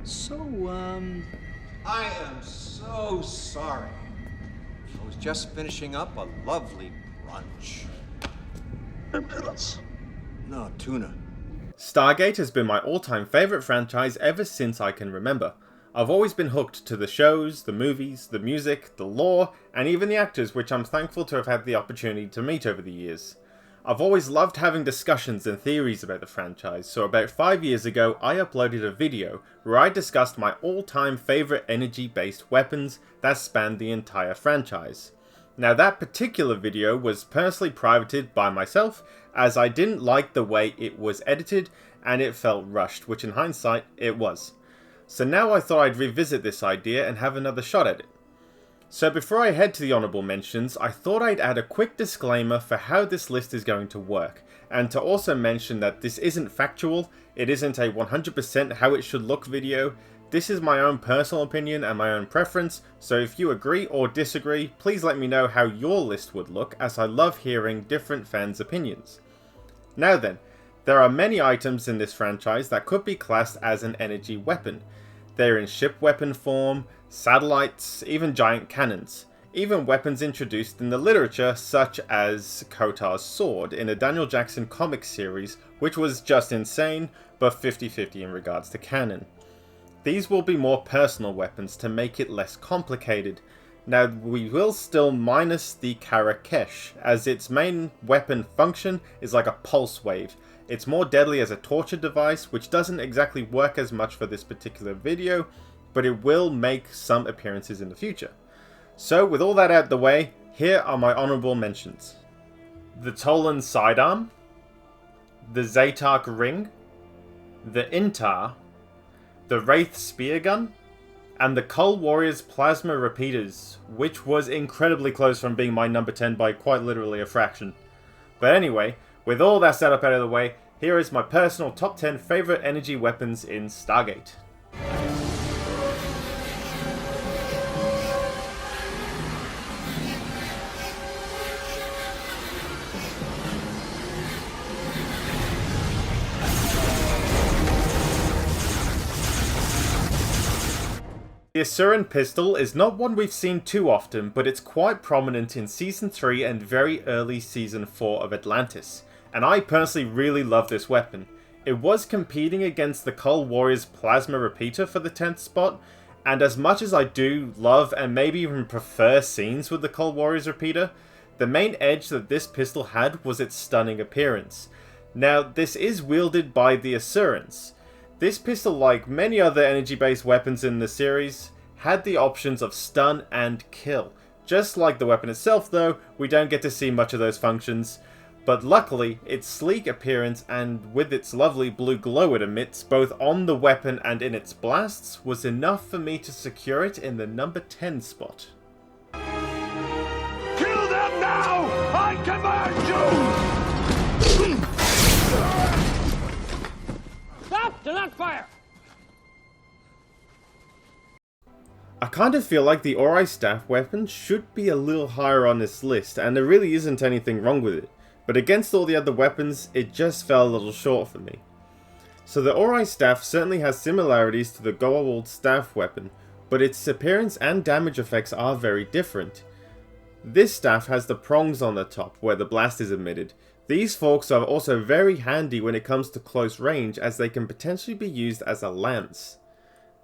So, I am so sorry. I was just finishing up a lovely brunch. No, tuna. Stargate has been my all-time favourite franchise ever since I can remember. I've always been hooked to the shows, the movies, the music, the lore, and even the actors, which I'm thankful to have had the opportunity to meet over the years. I've always loved having discussions and theories about the franchise, so about 5 years ago I uploaded a video where I discussed my all-time favourite energy-based weapons that spanned the entire franchise. Now that particular video was personally privated by myself, as I didn't like the way it was edited and it felt rushed, which in hindsight it was. So now I thought I'd revisit this idea and have another shot at it. So before I head to the honourable mentions, I thought I'd add a quick disclaimer for how this list is going to work, and to also mention that this isn't factual, it isn't a 100% how it should look video. This is my own personal opinion and my own preference, so if you agree or disagree, please let me know how your list would look, as I love hearing different fans' opinions. Now then, there are many items in this franchise that could be classed as an energy weapon. They're in ship weapon form, satellites, even giant cannons. Even weapons introduced in the literature, such as Kotar's sword in a Daniel Jackson comic series, which was just insane, but 50-50 in regards to canon. These will be more personal weapons to make it less complicated. Now, we will still minus the Karakesh, as its main weapon function is like a pulse wave. It's more deadly as a torture device, which doesn't exactly work as much for this particular video, but it will make some appearances in the future. So with all that out the way, here are my honourable mentions. The Tolan Sidearm, the Zatark Ring, the Intar, the Wraith Spear Gun, and the Cull Warriors Plasma Repeaters, which was incredibly close from being my number 10 by quite literally a fraction. But anyway, with all that setup out of the way, here is my personal top 10 favourite energy weapons in Stargate. The Asurin pistol is not one we've seen too often, but it's quite prominent in Season 3 and very early Season 4 of Atlantis, and I personally really love this weapon. It was competing against the Cull Warriors Plasma Repeater for the 10th spot, and as much as I do love and maybe even prefer scenes with the Cull Warriors Repeater, the main edge that this pistol had was its stunning appearance. Now, this is wielded by the Asurins. This pistol, like many other energy-based weapons in the series, had the options of stun and kill. Just like the weapon itself though, we don't get to see much of those functions, but luckily, its sleek appearance and with its lovely blue glow it emits, both on the weapon and in its blasts, was enough for me to secure it in the number 10 spot. Kill them now! I command you! Stop! Do not fire! I kind of feel like the Orai staff weapon should be a little higher on this list, and there really isn't anything wrong with it, but against all the other weapons, it just fell a little short for me. So the Orai staff certainly has similarities to the Goa'uld staff weapon, but its appearance and damage effects are very different. This staff has the prongs on the top where the blast is emitted. These forks are also very handy when it comes to close range, as they can potentially be used as a lance.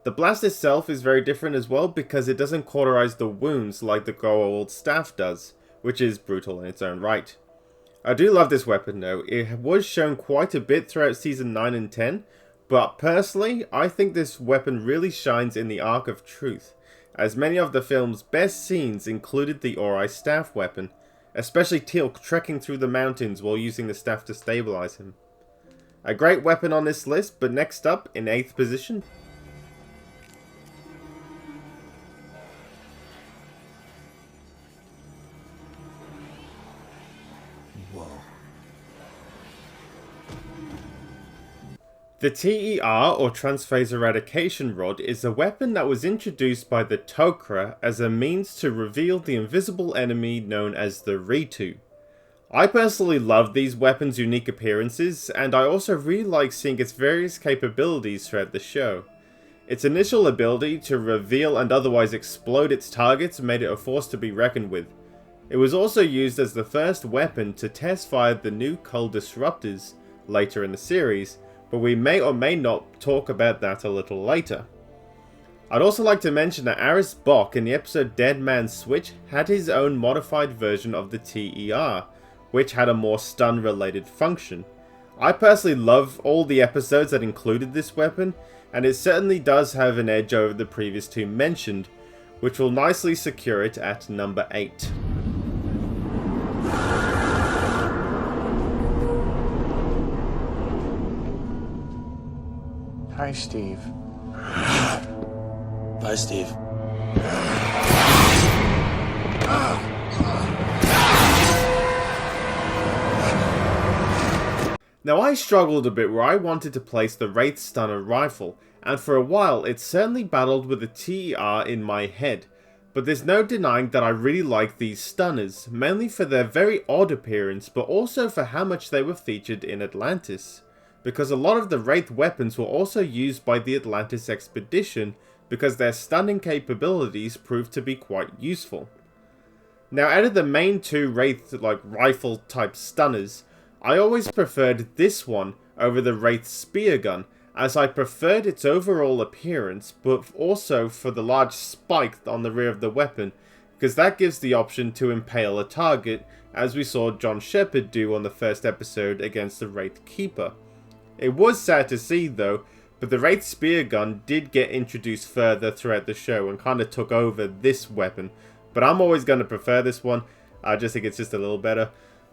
The blast itself is very different as well because it doesn't cauterize the wounds like the Goa'uld staff does, which is brutal in its own right. I do love this weapon though. It was shown quite a bit throughout season 9 and 10, but personally I think this weapon really shines in the Arc of Truth, as many of the film's best scenes included the Orai staff weapon, especially Teal'c trekking through the mountains while using the staff to stabilize him. A great weapon on this list, but next up, in 8th position, the TER, or Transphase Eradication Rod, is a weapon that was introduced by the Tok'ra as a means to reveal the invisible enemy known as the Ritu. I personally love these weapons' unique appearances, and I also really like seeing its various capabilities throughout the show. Its initial ability to reveal and otherwise explode its targets made it a force to be reckoned with. It was also used as the first weapon to test fire the new Goa'uld disruptors later in the series, but we may or may not talk about that a little later. I'd also like to mention that Aris Bok in the episode Dead Man's Switch had his own modified version of the TER, which had a more stun related function. I personally love all the episodes that included this weapon, and it certainly does have an edge over the previous two mentioned, which will nicely secure it at number 8. Hi, Steve. Bye, Steve. Now I struggled a bit where I wanted to place the Wraith Stunner rifle, and for a while it certainly battled with the TER in my head, but there's no denying that I really like these stunners, mainly for their very odd appearance, but also for how much they were featured in Atlantis, because a lot of the Wraith weapons were also used by the Atlantis expedition because their stunning capabilities proved to be quite useful. Now out of the main two Wraith rifle type stunners, I always preferred this one over the Wraith spear gun, as I preferred its overall appearance, but also for the large spike on the rear of the weapon, because that gives the option to impale a target, as we saw John Shepard do on the first episode against the Wraith Keeper. It was sad to see though, but the Wraith spear gun did get introduced further throughout the show and kind of took over this weapon, but I'm always going to prefer this one. I just think it's just a little better.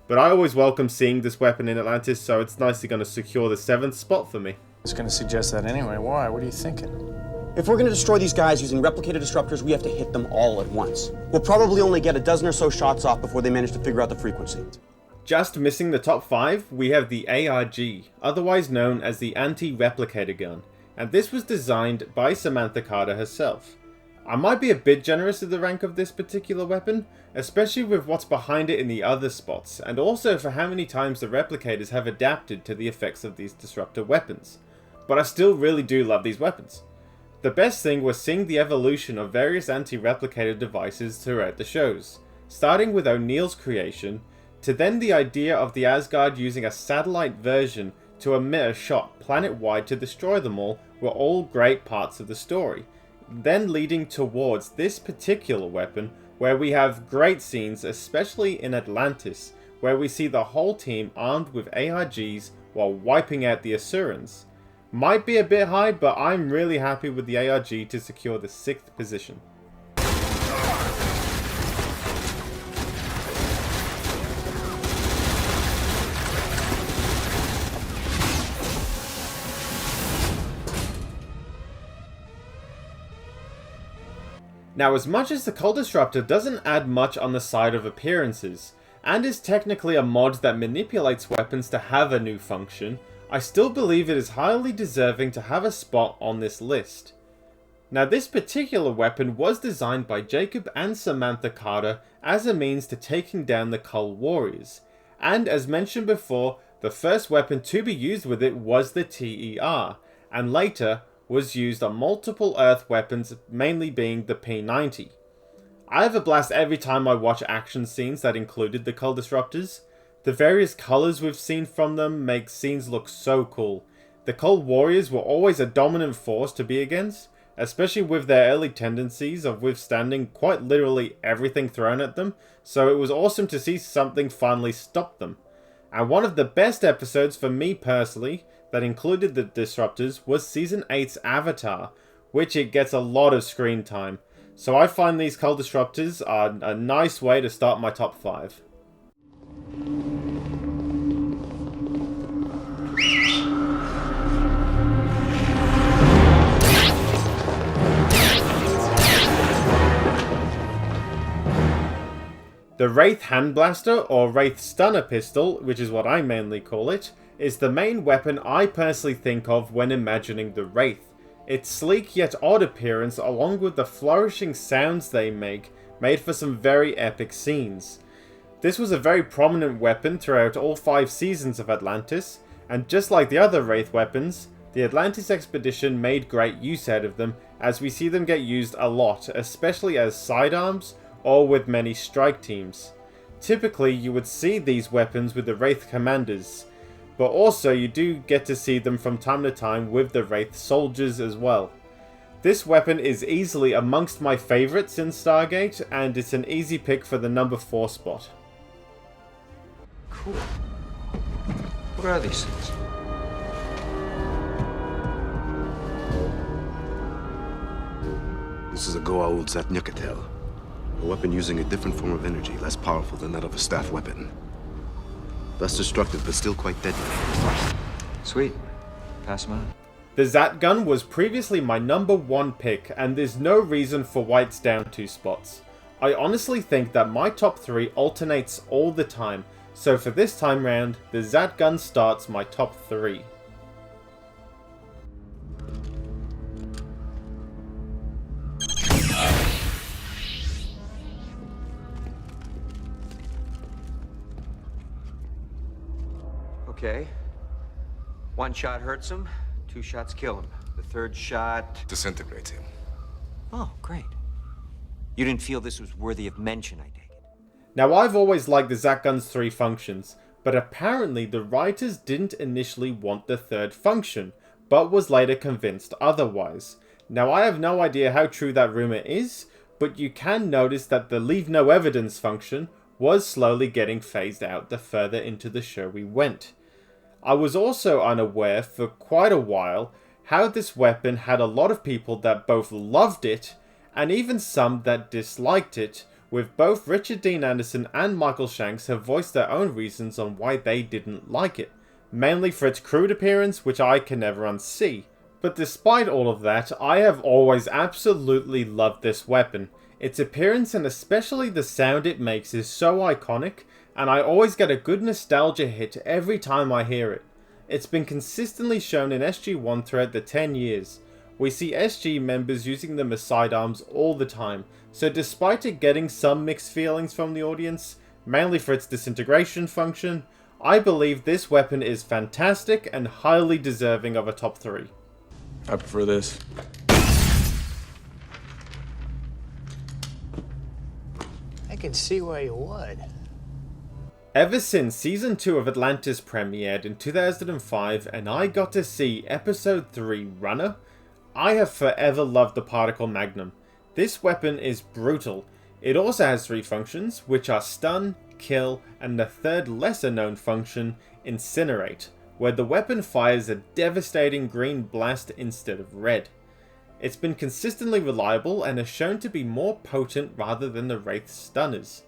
But I always welcome seeing this weapon in Atlantis, so it's nicely going to secure the 7th spot for me. I was going to suggest that anyway. Why? What are you thinking? If we're going to destroy these guys using replicated disruptors, we have to hit them all at once. We'll probably only get a dozen or so shots off before they manage to figure out the frequency. Just missing the top 5, we have the ARG, otherwise known as the Anti-Replicator Gun, and this was designed by Samantha Carter herself. I might be a bit generous to the rank of this particular weapon, especially with what's behind it in the other spots, and also for how many times the replicators have adapted to the effects of these disruptor weapons. But I still really do love these weapons. The best thing was seeing the evolution of various anti-replicator devices throughout the shows, starting with O'Neill's creation, to then the idea of the Asgard using a satellite version to emit a shot planet-wide to destroy them all were all great parts of the story. Then leading towards this particular weapon, where we have great scenes, especially in Atlantis, where we see the whole team armed with ARGs while wiping out the Asurins. Might be a bit high, but I'm really happy with the ARG to secure the 6th position. Now, as much as the Goa'uld Disruptor doesn't add much on the side of appearances, and is technically a mod that manipulates weapons to have a new function, I still believe it is highly deserving to have a spot on this list. Now, this particular weapon was designed by Jacob and Samantha Carter as a means to taking down the Goa'uld warriors, and as mentioned before, the first weapon to be used with it was the TER, and later was used on multiple Earth weapons, mainly being the P90. I have a blast every time I watch action scenes that included the Goa'uld Disruptors. The various colours we've seen from them make scenes look so cool. The Goa'uld warriors were always a dominant force to be against, especially with their early tendencies of withstanding quite literally everything thrown at them, so it was awesome to see something finally stop them. And one of the best episodes for me personally that included the Disruptors was Season 8's Avatar, which it gets a lot of screen time. So I find these Goa'uld Disruptors are a nice way to start my top 5. The Wraith Hand Blaster, or Wraith Stunner Pistol, which is what I mainly call it, is the main weapon I personally think of when imagining the Wraith. Its sleek yet odd appearance, along with the flourishing sounds they make, made for some very epic scenes. This was a very prominent weapon throughout all 5 seasons of Atlantis, and just like the other Wraith weapons, The Atlantis expedition made great use out of them, as we see them get used a lot, especially as sidearms or with many strike teams. Typically you would see these weapons with the Wraith commanders, but also you do get to see them from time to time with the Wraith soldiers as well. This weapon is easily amongst my favourites in Stargate, and it's an easy pick for the number 4 spot. Cool. What are these things? This is a Goa'uld Zat'nik'tel, a weapon using a different form of energy, less powerful than that of a staff weapon. Less destructive, but still quite deadly. Sweet. Pass them on. The Zat gun was previously my number 1 pick, and there's no reason for why it's down 2 spots. I honestly think that my top 3 alternates all the time, so for this time round, the Zat gun starts my top 3. Okay. 1 shot hurts him, 2 shots kill him. The 3rd shot... Disintegrates him. Oh, great. You didn't feel this was worthy of mention, I take it. Now I've always liked the Zat gun's 3 functions, but apparently the writers didn't initially want the 3rd function, but was later convinced otherwise. Now I have no idea how true that rumour is, but you can notice that the leave no evidence function was slowly getting phased out the further into the show we went. I was also unaware for quite a while how this weapon had a lot of people that both loved it and even some that disliked it, with both Richard Dean Anderson and Michael Shanks have voiced their own reasons on why they didn't like it, mainly for its crude appearance, which I can never unsee. But despite all of that, I have always absolutely loved this weapon. Its appearance and especially the sound it makes is so iconic, and I always get a good nostalgia hit every time I hear it. It's been consistently shown in SG-1 throughout the 10 years. We see SG members using them as sidearms all the time, so despite it getting some mixed feelings from the audience, mainly for its disintegration function, I believe this weapon is fantastic and highly deserving of a top 3. I prefer this. I can see why you would. Ever since Season 2 of Atlantis premiered in 2005 and I got to see Episode 3 Runner, I have forever loved the particle magnum. This weapon is brutal. It also has 3 functions, which are stun, kill, and the 3rd lesser known function, incinerate, where the weapon fires a devastating green blast instead of red. It's been consistently reliable and is shown to be more potent rather than the Wraith stunners.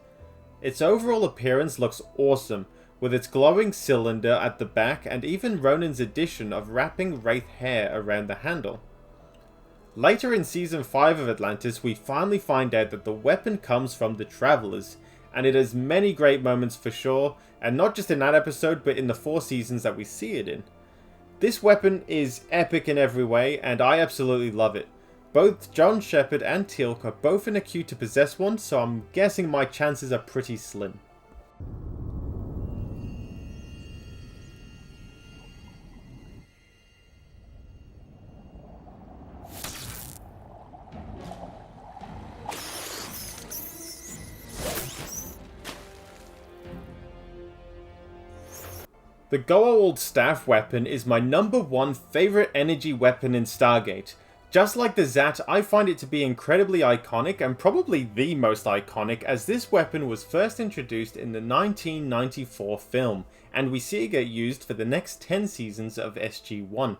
Its overall appearance looks awesome, with its glowing cylinder at the back and even Ronan's addition of wrapping Wraith hair around the handle. Later in Season 5 of Atlantis, we finally find out that the weapon comes from the Travelers, and it has many great moments for sure, and not just in that episode, but in the 4 seasons that we see it in. This weapon is epic in every way, and I absolutely love it. Both John Shepard and Teal'c are both in a queue to possess one, so I'm guessing my chances are pretty slim. The Goa'uld staff weapon is my number 1 favourite energy weapon in Stargate. Just like the Zat, I find it to be incredibly iconic and probably the most iconic, as this weapon was first introduced in the 1994 film, and we see it get used for the next 10 seasons of SG-1.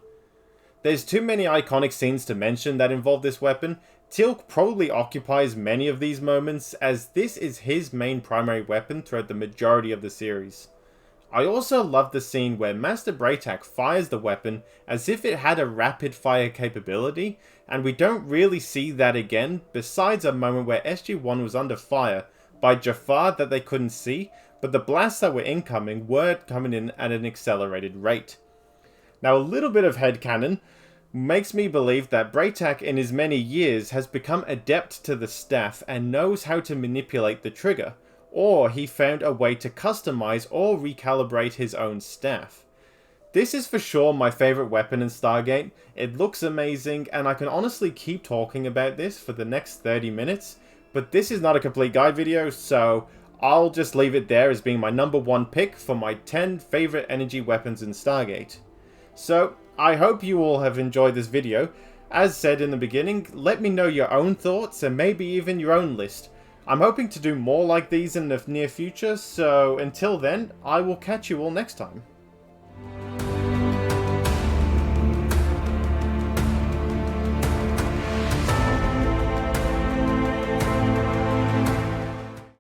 There's too many iconic scenes to mention that involve this weapon. Teal'c probably occupies many of these moments, as this is his main primary weapon throughout the majority of the series. I also love the scene where Master Braytak fires the weapon as if it had a rapid fire capability, and we don't really see that again besides a moment where SG-1 was under fire by Jafar that they couldn't see, but the blasts that were incoming were coming in at an accelerated rate. Now a little bit of headcanon makes me believe that Braytak in his many years has become adept to the staff and knows how to manipulate the trigger, or he found a way to customize or recalibrate his own staff. This is for sure my favourite weapon in Stargate. It looks amazing, and I can honestly keep talking about this for the next 30 minutes, but this is not a complete guide video, so I'll just leave it there as being my number 1 pick for my 10 favourite energy weapons in Stargate. So, I hope you all have enjoyed this video. As said in the beginning, let me know your own thoughts and maybe even your own list. I'm hoping to do more like these in the near future, so until then, I will catch you all next time.